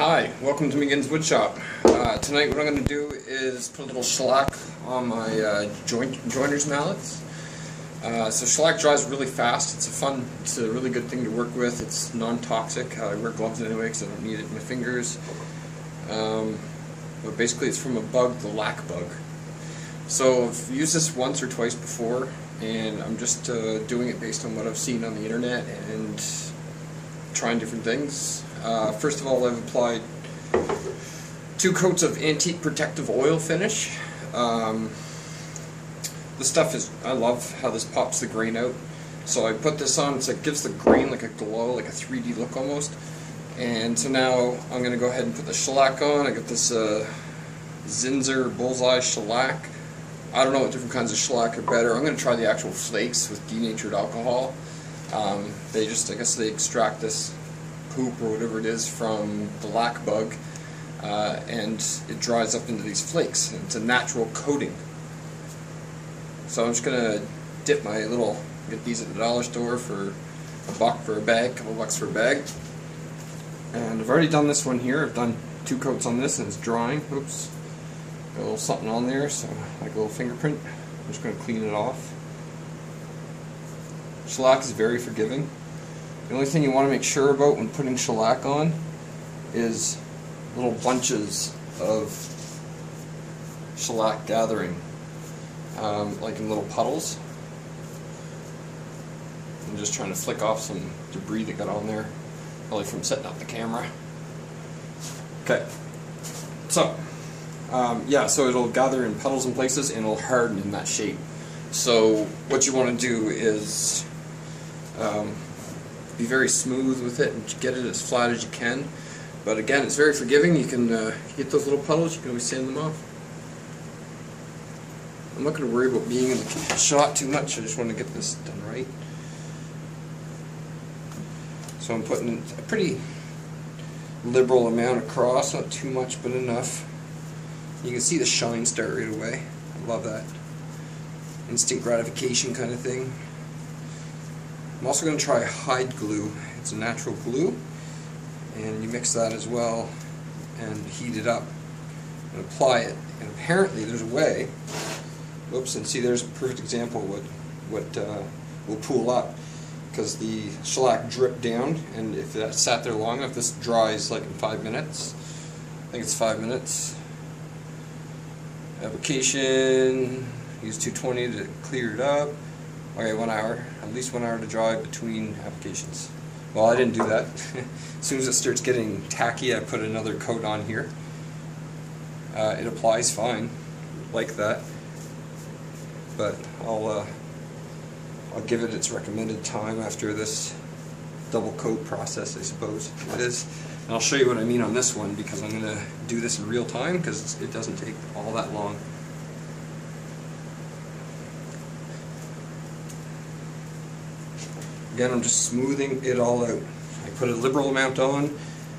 Hi, welcome to McGinn's Woodshop. Tonight what I'm going to do is put a little shellac on my joiner's mallets. So shellac dries really fast. It's a really good thing to work with. It's non-toxic. I wear gloves anyway because I don't need it in my fingers. But basically it's from a bug, the lac bug. So I've used this once or twice before, and I'm just doing it based on what I've seen on the internet and trying different things. First of all, I've applied 2 coats of antique protective oil finish. This stuff is, I love how this pops the grain out. So I put this on, so it gives the grain like a glow, like a 3D look almost. And so now I'm going to go ahead and put the shellac on. I got this Zinsser Bullseye shellac. I don't know what different kinds of shellac are better. I'm going to try the actual flakes with denatured alcohol. I guess they extract this poop or whatever it is from the lac bug, and it dries up into these flakes. And it's a natural coating. So I'm just gonna dip my get these at the dollar store for $1 for a bag, couple bucks for a bag. And I've already done this one here. I've done 2 coats on this and it's drying. Oops, got a little something on there, so like a little fingerprint. I'm just gonna clean it off. Shellac is very forgiving. The only thing you want to make sure about when putting shellac on is little bunches of shellac gathering, like in little puddles. I'm just trying to flick off some debris that got on there, probably from setting up the camera. Okay, so yeah, so it'll gather in puddles in places and it'll harden in that shape. So what you want to do is be very smooth with it and get it as flat as you can. But again, it's very forgiving. You can get those little puddles, you can always sand them off. I'm not going to worry about being in the shot too much. I just want to get this done right. So I'm putting a pretty liberal amount across, not too much but enough. You can see the shine start right away. I love that. Instant gratification kind of thing. I'm also going to try hide glue. It's a natural glue, and you mix that as well and heat it up and apply it. And apparently there's a way. Whoops! And see, there's a perfect example of what will pool up, because the shellac dripped down, and if that sat there long enough, this dries like in 5 minutes. I think it's 5 minutes. Application. Use 220 to clear it up. Okay, 1 hour. At least 1 hour to dry between applications. Well, I didn't do that. As soon as it starts getting tacky, I put another coat on here. It applies fine, like that. But I'll give it its recommended time after this double coat process, I suppose it is. And I'll show you what I mean on this one, because I'm going to do this in real time, because it doesn't take all that long. Again, I'm just smoothing it all out. I put a liberal amount on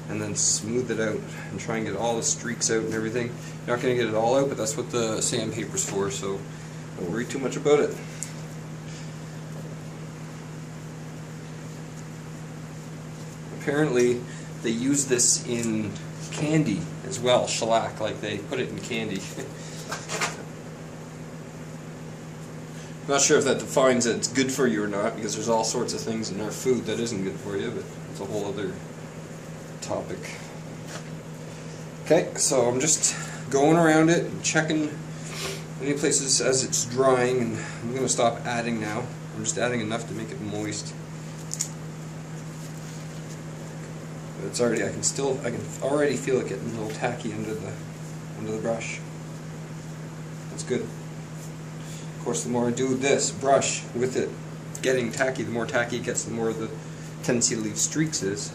and then smooth it out and try and get all the streaks out and everything. You're not going to get it all out, but that's what the sandpaper's for, so don't worry too much about it. Apparently they use this in candy as well, shellac, like they put it in candy. I'm not sure if that defines that it's good for you or not, because there's all sorts of things in our food that isn't good for you, but it's a whole other topic. Okay, so I'm just going around it and checking any places as it's drying, and I'm going to stop adding now. I'm just adding enough to make it moist. But it's already, I can already feel it getting a little tacky under the brush. That's good. Of course, the more I do this brush with it getting tacky, the more tacky it gets, the more the tendency to leave streaks is,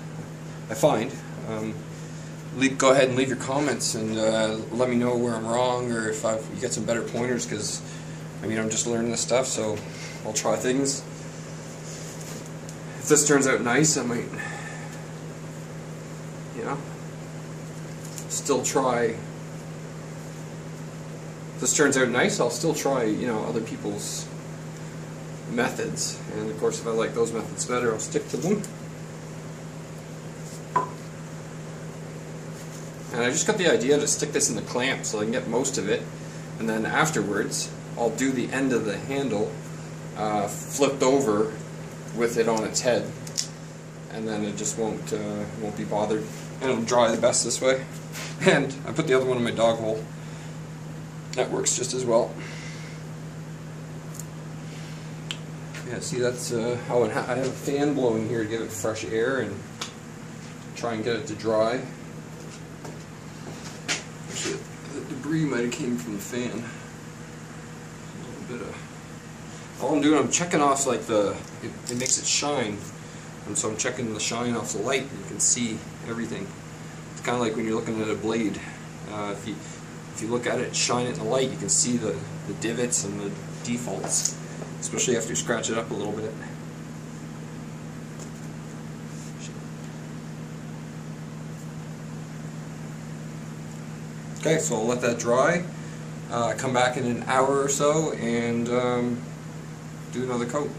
I find. Go ahead and leave your comments and let me know where I'm wrong, or if you get some better pointers, because I mean, I'm just learning this stuff, so I'll try things. If this turns out nice, I might, still try. If this turns out nice, I'll still try, other people's methods. And of course, if I like those methods better, I'll stick to them. And I just got the idea to stick this in the clamp so I can get most of it, and then afterwards I'll do the end of the handle flipped over with it on its head, and then it just won't be bothered, and it'll dry the best this way. And I put the other one in my dog hole. That works just as well. Yeah, see, that's how I have a fan blowing here to give it fresh air and try and get it to dry. Actually, the debris might have came from the fan. A little bit of. All I'm doing, I'm checking off like it makes it shine, and so I'm checking the shine off the light. And you can see everything. It's kind of like when you're looking at a blade. If you look at it, shine it in the light, you can see the divots and the defaults, especially after you scratch it up a little bit. Okay, so I'll let that dry, come back in an hour or so, and do another coat.